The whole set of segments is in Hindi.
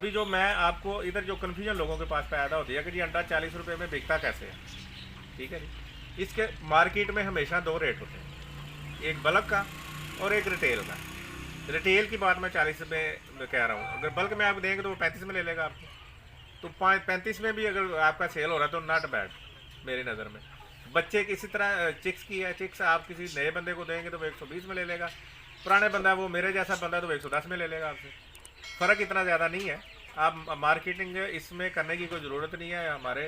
अभी जो मैं आपको इधर जो कन्फ्यूजन लोगों के पास पैदा होती है कि जी अंडा 40 रुपये में बिकता कैसे है। ठीक है जी, इसके मार्केट में हमेशा दो रेट होते हैं, एक बल्क का और एक रिटेल का। रिटेल की बात मैं 40 रुपये में कह रहा हूँ, अगर बल्क में आप देंगे तो वो 35 में ले लेगा आपको। तो 35 में भी अगर आपका सेल हो रहा है तो नॉट बैड मेरी नज़र में। बच्चे इसी तरह चिक्स की है, चिक्स आप किसी नए बंदे को देंगे तो वो 120 में ले लेगा, पुराने बंदा वो मेरे जैसा बंदा तो 110 में ले लेगा आपसे। फ़र्क इतना ज़्यादा नहीं है। आप मार्केटिंग इसमें करने की कोई ज़रूरत नहीं है। हमारे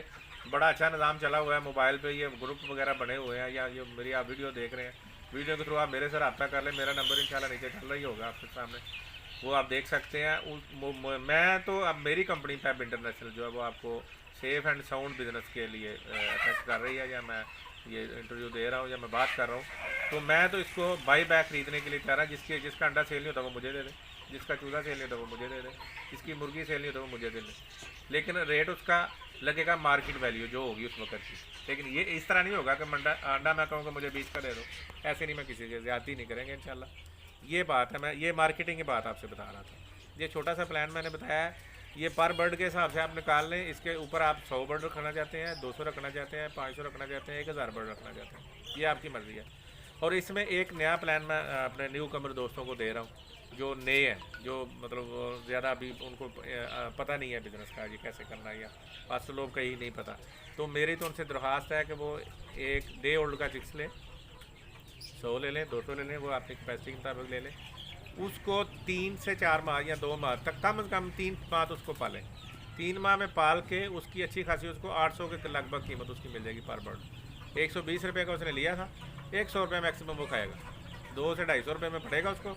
बड़ा अच्छा निज़ाम चला हुआ है, मोबाइल पे ये ग्रुप वगैरह बने हुए हैं, या ये मेरी आप वीडियो देख रहे हैं, वीडियो के थ्रू आप मेरे से रब्ता कर लें। मेरा नंबर इंशाल्लाह नीचे चल रही होगा आपके सामने, वो आप देख सकते हैं। मैं तो अब मेरी कंपनी पैब इंटरनेशनल जो है वो आपको सेफ़ एंड साउंड बिजनेस के लिए अटेस्ट कर रही है, या मैं ये इंटरव्यू दे रहा हूँ या मैं बात कर रहा हूँ। तो मैं तो इसको बाई बैक खरीदने के लिए कह रहा हूँ। जिसका अंडा सेल नहीं होता वो मुझे दे दे, जिसका चूज़ा सेल नहीं होता वो मुझे दे दे, जिसकी मुर्गी सेल नहीं होता वो मुझे दे दे, लेकिन रेट उसका लगेगा मार्केट वैल्यू जो होगी उस वक्त की। लेकिन ये इस तरह नहीं होगा कि अंडा मैं कहूँगा मुझे 20 का दे दो, ऐसे नहीं। मैं किसी से ज़्यादती नहीं करेंगे इंशाल्लाह। ये बात है, मैं ये मार्केटिंग की बात आपसे बता रहा था। ये छोटा सा प्लान मैंने बताया है, ये पर बर्ड के हिसाब से आप निकाल लें। इसके ऊपर आप 100 बर्ड रखना चाहते हैं, 200 रखना चाहते हैं, 500 रखना चाहते हैं, 1000 बर्ड रखना चाहते हैं, ये आपकी मर्ज़ी है। और इसमें एक नया प्लान मैं अपने न्यू कमर दोस्तों को दे रहा हूँ जो नए हैं, जो मतलब ज़्यादा अभी उनको पता नहीं है बिज़नेस का, ये कैसे करना है, या 500 लोग का ही नहीं पता। तो मेरी तो उनसे दरख्वास्त है कि वो एक डे ओल्ड का चिक्स लें, 100 ले लें, 200 ले लें, वो अपनी कैपेसिटी के मुताबिक ले लें। उसको 3 से 4 माह या 2 माह तक, कम से कम 3 माह तो उसको पालें। 3 माह में पाल के उसकी अच्छी खासी उसको 800 के लगभग कीमत उसकी मिल जाएगी पर बर्ड। 120 रुपये का उसने लिया था, 100 रुपये मैक्सिमम वो खाएगा, 200 से 250 रुपये में पड़ेगा उसको,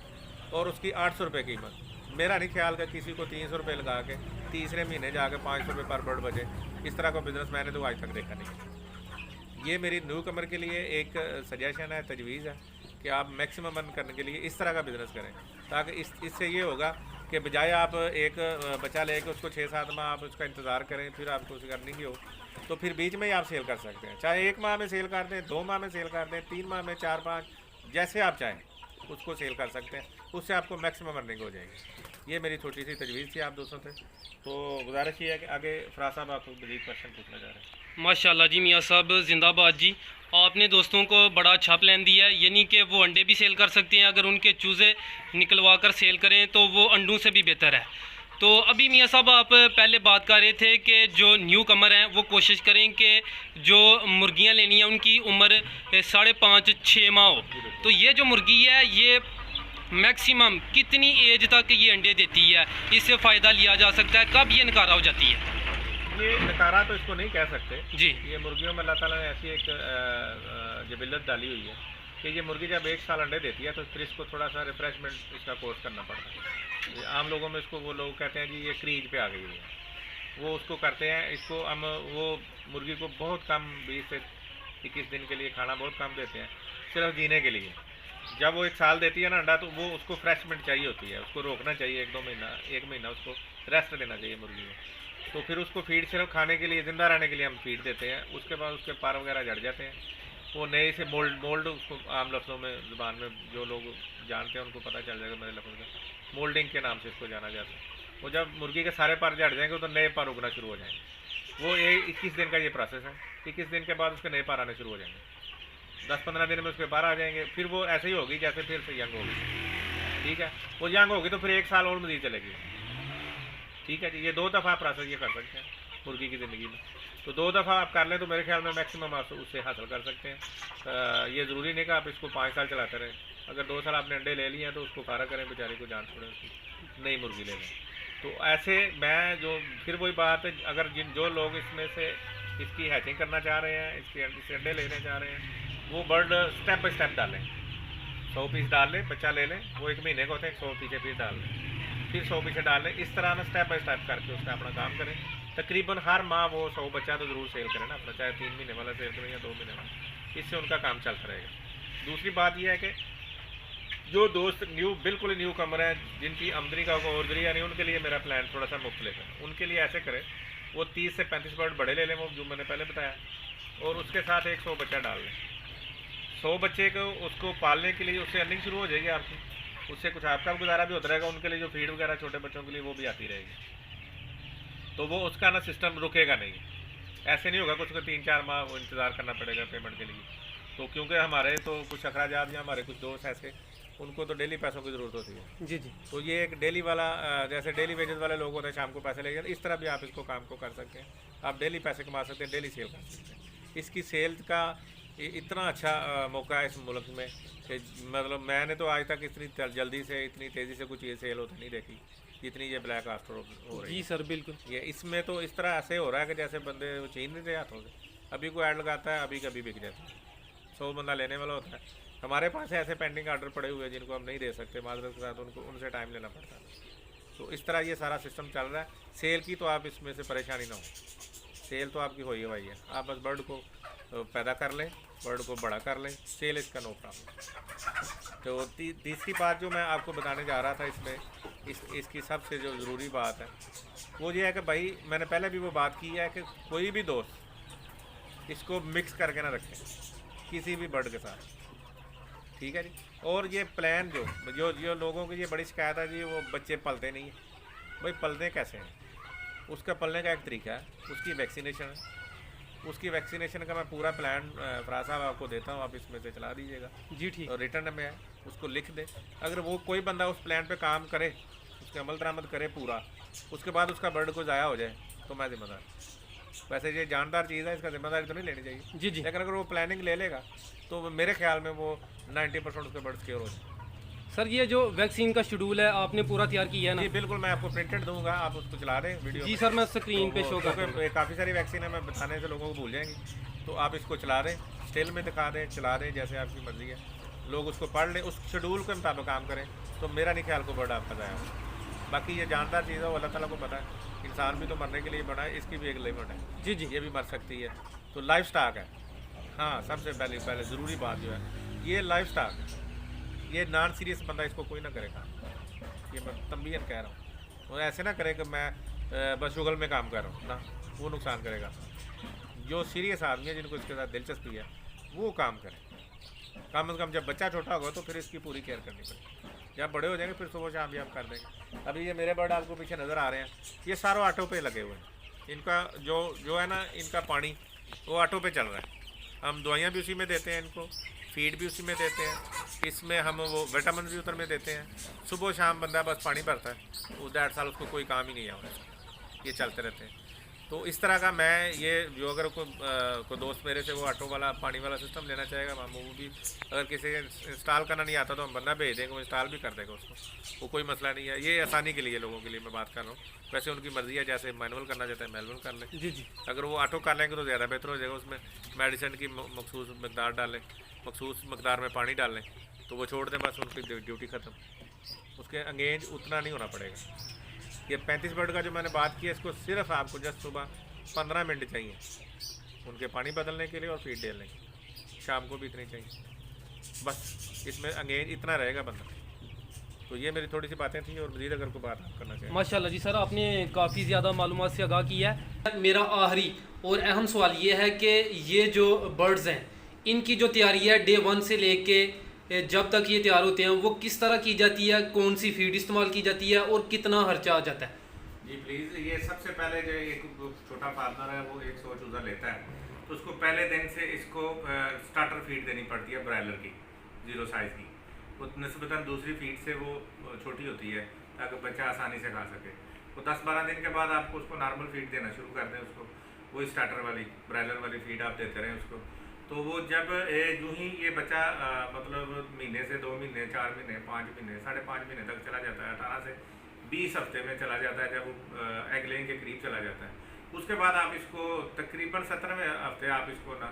और उसकी 800 रुपये कीमत। मेरा नहीं ख्याल कि किसी को 300 रुपये लगा के तीसरे महीने जाके 500 रुपये पर बर्ड बचे। इस तरह का बिज़नेस मैंने तो आज तक देखा नहीं। ये मेरी न्यू कमर के लिए एक सजेशन है, तजवीज़ है कि आप मैक्सिमम अर्न करने के लिए इस तरह का बिज़नेस करें, ताकि इससे ये होगा कि बजाय आप एक बच्चा लेके उसको 6-7 माह आप उसका इंतज़ार करें, फिर आपको उसे करनी की हो, तो फिर बीच में ही आप सेल कर सकते हैं। चाहे 1 माह में सेल कर दें, 2 माह में सेल कर दें, 3 माह में, 4-5, जैसे आप चाहें उसको सेल कर सकते हैं। उससे आपको मैक्सिमम अर्निंग हो जाएगी। ये मेरी छोटी सी तजवीज़ थी आप दोस्तों से। तो गुजारिश ये है कि आगे फराज साहब आपको मज़ीद क्वेश्चन पूछना चाह रहे हैं। माशाल्लाह जी, मियाँ साहब जिंदाबाद जी। आपने दोस्तों को बड़ा अच्छा प्लान दिया है, यानी कि वो अंडे भी सेल कर सकते हैं, अगर उनके चूज़े निकलवा कर सेल करें तो वो अंडों से भी बेहतर है। तो अभी मियाँ साहब आप पहले बात कर रहे थे कि जो न्यू कमर हैं वो कोशिश करें कि जो मुर्गियाँ लेनी है उनकी उम्र 5.5-6 माह हो। तो ये जो मुर्गी है ये मैक्सिमम कितनी एज तक ये अंडे देती है, इससे फ़ायदा लिया जा सकता है, कब ये नकारा हो जाती है? ये नकारा तो इसको नहीं कह सकते जी। ये मुर्गियों में अल्लाह ताला ने ऐसी एक जबिलत डाली हुई है कि ये मुर्गी जब 1 साल अंडे देती है तो फिर इसको थोड़ा सा रिफ्रेशमेंट इसका कोर्स करना पड़ता है। ये आम लोगों में इसको वो लोग कहते हैं जी ये क्रीज पे आ गई हुई है, वो उसको करते हैं। इसको हम वो मुर्गी को बहुत कम 20 से 21 दिन के लिए खाना बहुत कम देते हैं, सिर्फ जीने के लिए। जब वो 1 साल देती है ना अंडा, तो वो उसको फ्रेशमेंट चाहिए होती है, उसको रोकना चाहिए 1-2 महीना, 1 महीना उसको रेस्ट देना चाहिए मुर्गी को। तो फिर उसको फीड सिर्फ खाने के लिए, ज़िंदा रहने के लिए हम फीड देते हैं। उसके बाद उसके पर वगैरह झड़ जाते हैं, वो नए से मोल्ड उसको आम लफ्ज़ों में ज़ुबान में जो लोग जानते हैं उनको पता चल जाएगा मेरे लफ्ज़ में, मोल्डिंग के नाम से इसको जाना जाता है। वो जब मुर्गी के सारे पर झड़ जाएंगे तो नए पर उगना शुरू हो जाएंगे। वो 21 दिन का ये प्रोसेस है। 21 दिन के बाद उसके नए पर आने शुरू हो जाएंगे, 10-15 दिन में उसके बाहर आ जाएंगे। फिर वो ऐसे ही होगी जैसे फिर से यंग होगी। ठीक है, वो यंग होगी तो फिर 1 साल और मज़ीद चलेगी। ठीक है जी, ये 2 दफ़ा प्रोसेस ये कर सकते हैं मुर्गी की ज़िंदगी में। तो 2 दफ़ा आप कर लें तो मेरे ख्याल में मैक्सिमम आप उससे हासिल कर सकते हैं। ये ज़रूरी नहीं कि आप इसको 5 साल चलाते रहें। अगर 2 साल आपने अंडे ले लिए हैं तो उसको खारा करें, बेचारे को जान छोड़ें, उसकी नई मुर्गी ले लें। तो ऐसे मैं जो फिर वही बात है, अगर जो लोग इसमें से इसकी हैचिंग करना चाह रहे हैं, इसके अंडे लेने चाह रहे हैं, वो बर्ड स्टेप बाई स्टेप डालें। 100 पीस डाल लें, बच्चा ले लें, वो 1 महीने को होते हैं, 100 पीछे पीस डाल लें, फिर 100 पीछे डाल लें। इस तरह ना स्टेप बाई स्टेप करके उसका अपना काम करें। तकरीबन हर माह वो 100 बच्चा तो ज़रूर सेल करें ना अपना, चाहे 3 महीने वाला सेल करें या 2 महीने वाला, इससे उनका काम चलता रहेगा। दूसरी बात यह है कि जो दोस्त बिल्कुल ही न्यू कमर हैं, जिनकी आमदनी का और जरिया नहीं, उनके लिए मेरा प्लान थोड़ा सा मुख्तलिफ है। उनके लिए ऐसे करें, वो 30 से 35 बर्ड बड़े ले लें, वो जो मैंने पहले बताया, और उसके साथ 100 बच्चा डाल लें। 100 बच्चे को उसको पालने के लिए उससे अर्निंग शुरू हो जाएगी आपकी, उससे कुछ आपका गुजारा भी होता रहेगा, उनके लिए जो फीड वगैरह छोटे बच्चों के लिए वो भी आती रहेगी। तो वो उसका ना सिस्टम रुकेगा नहीं, ऐसे नहीं होगा, कुछ को 3-4 माह वो इंतज़ार करना पड़ेगा पेमेंट के लिए। तो क्योंकि हमारे तो कुछ अखराजात या हमारे कुछ दोस्त ऐसे, उनको तो डेली पैसों की ज़रूरत होती है। जी जी। तो ये एक डेली वाला जैसे डेली वेजेस वाले लोग होते हैं, शाम को पैसे लेके, इस तरह भी आप इसको काम को कर सकते हैं। आप डेली पैसे कमा सकते हैं, डेली सेल कर सकते हैं। इसकी सेल का इतना अच्छा मौका है इस मुल्क में कि मतलब मैंने तो आज तक इतनी जल्दी से इतनी तेज़ी से कुछ ये सेल होती नहीं देखी जितनी ये ब्लैक आफ्टर हो रही जी है। सर बिल्कुल। ये इसमें तो इस तरह ऐसे हो रहा है कि जैसे बंदे वो छीन नहीं रहे हाथों से, अभी कोई ऐड लगाता है अभी कभी बिक जाता है, 100 बंदा लेने वाला होता है। हमारे पास ऐसे पेंडिंग आर्डर पड़े हुए हैं जिनको हम नहीं दे सकते माजरत के साथ, उनको उनसे टाइम लेना पड़ता है। तो इस तरह ये सारा सिस्टम चल रहा है। सेल की तो आप इसमें से परेशानी ना हो, सेल तो आपकी हो ही भाई है। आप बस बर्ड को पैदा कर लें, बर्ड को बड़ा कर लें, सेल इसका नो प्रॉब्लम। तो तीसरी बात जो मैं आपको बताने जा रहा था इसमें इसकी सबसे जो ज़रूरी बात है वो ये है कि भाई मैंने पहले भी वो बात की है कि कोई भी दोस्त इसको मिक्स करके ना रखें किसी भी बर्ड के साथ, ठीक है जी। और ये प्लान जो जो लोगों की ये बड़ी शिकायत है जी, वो बच्चे पलते नहीं हैं। भाई पलते कैसे हैं, उसका पलने का एक तरीका है, उसकी वैक्सीनेशन है। उसकी वैक्सीनेशन का मैं पूरा प्लान फराज साहब आपको देता हूँ, आप इसमें से चला दीजिएगा जी ठीक। और रिटर्न में है, उसको लिख दे। अगर वो कोई बंदा उस प्लान पे काम करे, उसके अमल दरामद करे पूरा, उसके बाद उसका बर्ड को ज़ाया हो जाए तो मैं जिम्मेदार। वैसे ये जानदार चीज़ है, इसका जिम्मेदारी तो नहीं लेनी चाहिए जी जी। लेकिन अगर वो प्लानिंग ले लेगा तो मेरे ख्याल में वो 90% उसके बर्ड सिक्योर हो जाए। सर ये जो वैक्सीन का शेड्यूल है आपने पूरा तैयार किया है ना? जी बिल्कुल, मैं आपको प्रिंटेड दूंगा, आप उसको चला दें वीडियो जी में। सर मैं स्क्रीन पे शो कर क्योंकि काफ़ी सारी वैक्सीन है, मैं बताने से लोगों को भूल जाएंगी। तो आप इसको चला दें, स्टिल में दिखा दें, चला दें, जैसे आपकी मर्ज़ी है। लोग उसको पढ़ लें, उस शेड्यूल के मुताबिक काम करें, तो मेरा नहीं ख्याल को बर्ड आपका ज़ाया हो। बाकी ये जानदार चीज़ है, वो अल्लाह ताला को पता है। इंसान भी तो मरने के लिए बना है, इसकी भी एक लिमिट है। जी जी। ये भी मर सकती है, तो लाइफ स्टॉक है। हाँ, सबसे पहले ज़रूरी बात जो है ये लाइफ स्टॉक है। ये नॉन सीरियस बंदा इसको कोई ना करेगा, ये मैं तंबीहन कह रहा हूँ। वो ऐसे ना करे कि मैं बस शुगल में काम कर रहा हूँ ना, वो नुकसान करेगा। जो सीरियस आदमी है जिनको इसके साथ दिलचस्पी है वो काम करें। कम से कम जब बच्चा छोटा होगा तो फिर इसकी पूरी केयर करनी पड़ेगी। जब बड़े हो जाएंगे फिर सुबह शाम भी आप कर देंगे। अभी ये मेरे बर्ड आपको पीछे नज़र आ रहे हैं, ये सारों ऑटो पे लगे हुए हैं। इनका जो है ना, इनका पानी वो ऑटो पे चल रहा है। हम दवाइयाँ भी उसी में देते हैं, इनको फीड भी उसी में देते हैं, इसमें हम वो विटामिन भी उतर में देते हैं। सुबह शाम बंदा बस पानी भरता है, वो 1.5 साल उसको कोई काम ही नहीं है, ये चलते रहते हैं। तो इस तरह का मैं ये जो अगर कोई दोस्त मेरे से वो ऑटो वाला पानी वाला सिस्टम लेना चाहेगा, हम वो भी अगर किसी इंस्टॉल करना नहीं आता तो हम बंदा भेज देंगे, वो इंस्टॉल भी कर देगा उसको, वो कोई मसला नहीं है। ये आसानी के लिए लोगों के लिए मैं बात कर रहा हूँ। वैसे उनकी मर्ज़ी है, जैसे मैनुअल करना चाहते हैं मैनुअल कर लें। जी जी। अगर वो ऑटो कर लेंगे तो ज़्यादा बेहतर हो जाएगा। उसमें मेडिसिन की मखसूस मकदार डालें, मखसूस मकदार में पानी डाल लें, तो वो छोड़ दें, बस उनकी ड्यूटी ख़त्म। उसके अंगेज उतना नहीं होना पड़ेगा। ये 35 बर्ड का जो मैंने बात की है, इसको सिर्फ आपको जस्ट सुबह 15 मिनट चाहिए उनके पानी बदलने के लिए और फीड देने के लिए, शाम को भी इतनी चाहिए। बस इसमें अंगेज इतना रहेगा बंदा। तो ये मेरी थोड़ी सी बातें थी, और मज़ीद अगर कोई बात आप करना चाहिए। माशाल्लाह जी सर, आपने काफ़ी ज़्यादा मालूमात से आगाह किया है। मेरा आखिरी और अहम सवाल ये है कि ये जो बर्ड्स हैं इनकी जो तैयारी है डे 1 से लेके जब तक ये तैयार होते हैं वो किस तरह की जाती है, कौन सी फीड इस्तेमाल की जाती है और कितना खर्चा आ जाता है? जी प्लीज़, ये सबसे पहले जो एक छोटा फार्मर है वो 100 चूज़ा लेता है, तो उसको पहले दिन से इसको स्टार्टर फीड देनी पड़ती है ब्रायलर की, 0 साइज़ की। वो निस्बतन दूसरी फीड से वो छोटी होती है ताकि बच्चा आसानी से खा सके। तो 10-12 दिन के बाद आपको उसको नॉर्मल फीड देना शुरू कर दें उसको, वही स्टार्टर वाली ब्रायलर वाली फीड आप देते रहें उसको। तो वो जब यूँ ही ये बच्चा मतलब महीने से 2 महीने, 4 महीने, 5 महीने, 5.5 महीने तक चला जाता है, 18 से 20 हफ्ते में चला जाता है, जब वो एग लेइंग के करीब चला जाता है। उसके बाद आप इसको तकरीबन 17वें हफ्ते आप इसको ना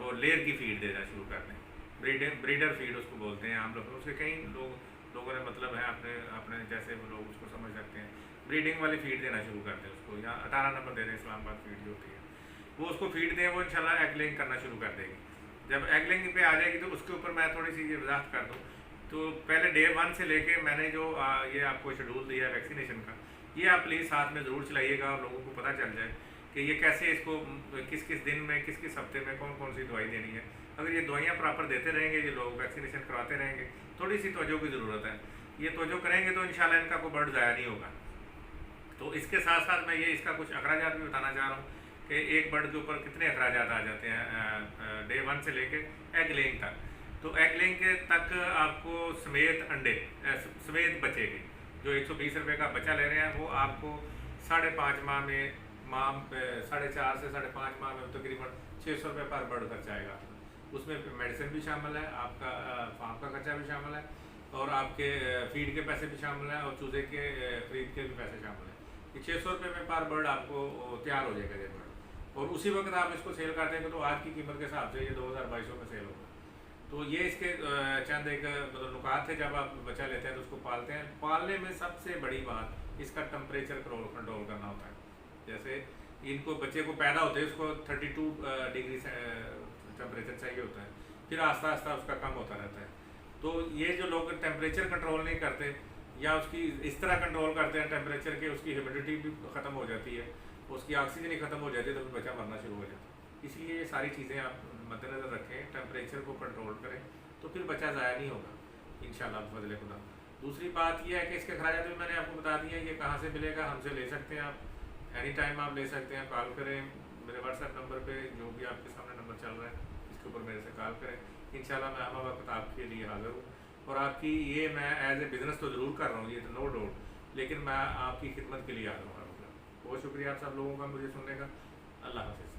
वो लेयर की फीड देना शुरू कर दें। ब्रीडर फीड उसको बोलते हैं आम लोग, उसके कई लोगों ने मतलब है अपने अपने जैसे वो लोग उसको समझ सकते हैं। ब्रीडिंग वाली फीड देना शुरू कर दें उसको, या 18 नंबर दे दें, इस्लामाबाद फीड जो होती है वो उसको फीड दें, वो इंशाल्लाह एग लेइंग करना शुरू कर देगी। जब एग लेइंग पे आ जाएगी तो उसके ऊपर मैं थोड़ी सी ये वजाहत कर दूँ। तो पहले डे 1 से लेके मैंने जो ये आपको शेड्यूल दिया है वैक्सीनेशन का, ये आप प्लीज़ साथ में ज़रूर चलाइएगा और लोगों को पता चल जाए कि ये कैसे इसको किस किस दिन में, किस किस हफ्ते में कौन कौन सी दवाई देनी है। अगर ये दवाइयाँ प्रॉपर देते रहेंगे, ये लोग वैक्सीनेशन करवाते रहेंगे, थोड़ी सी तवज्जो की ज़रूरत है। ये तवज्जो करेंगे तो इंशाल्लाह इनका कोई बर्ड ज़ाया नहीं होगा। तो इसके साथ साथ मैं ये इसका कुछ अखराजात भी बताना चाह रहा हूँ कि एक बर्ड के ऊपर कितने अखराजात आ जाते हैं डे 1 से लेके एग लेइंग तक। तो एग लेइंग के तक आपको समेत अंडे समेत बच्चे के जो 120 रुपये का बच्चा ले रहे हैं वो आपको 5.5 माह में 4.5 से 5.5 माह में तकरीबन 600 रुपये पर बर्ड खर्चा आएगा। उसमें मेडिसिन भी शामिल है, आपका फार्म का खर्चा भी शामिल है, और आपके फीड के पैसे भी शामिल हैं, और चूज़े के खरीद के भी पैसे शामिल हैं। कि 600 रुपये में पर बर्ड आपको तैयार हो जाएगा ये बर्ड, और उसी वक्त आप इसको सेल कर देंगे तो आज की कीमत के हिसाब से ये 2200 में सेल होगा। तो ये इसके चंद एक मतलब नुकात थे। जब आप बच्चा लेते हैं तो उसको पालते हैं, पालने में सबसे बड़ी बात इसका टेम्परेचर कंट्रोल करना होता है। जैसे इनको बच्चे को पैदा होते हैं उसको 32 डिग्री टेम्परेचर चाहिए होता है, फिर आस्ता आस्ता उसका कम होता रहता है। तो ये जो लोग टेम्परेचर कंट्रोल नहीं करते या उसकी इस तरह कंट्रोल करते हैं टेम्परेचर के, उसकी ह्यूमिडिटी भी ख़त्म हो जाती है, उसकी ऑक्सीजन ही ख़त्म हो जाती है, तो फिर बच्चा मरना शुरू हो जाता है। इसलिए ये सारी चीज़ें आप मद्देनज़र रखें, टेम्परेचर को कंट्रोल करें, तो फिर बच्चा ज़ाया नहीं होगा इंशाल्लाह फजल खुदा। दूसरी बात यह है कि इसके अखराजात भी मैंने आपको बता दिया, ये कहाँ से मिलेगा, हमसे ले सकते हैं आप, एनी टाइम आप ले सकते हैं, कॉल करें मेरे व्हाट्सएप नंबर पे, जो भी आपके सामने नंबर चल रहा है इसके ऊपर मेरे से कॉल करें। इंशाल्लाह मैं हम वक्त आपके लिए हाज़िर हूँ, और आपकी ये मैं एज ए बिज़नेस तो ज़रूर कर रहा हूँ, ये तो नो डाउट, लेकिन मैं आपकी खिदमत के लिए आ रहा हूँ। बहुत शुक्रिया आप सब लोगों का मुझे सुनने का। अल्लाह हाफ़िज़।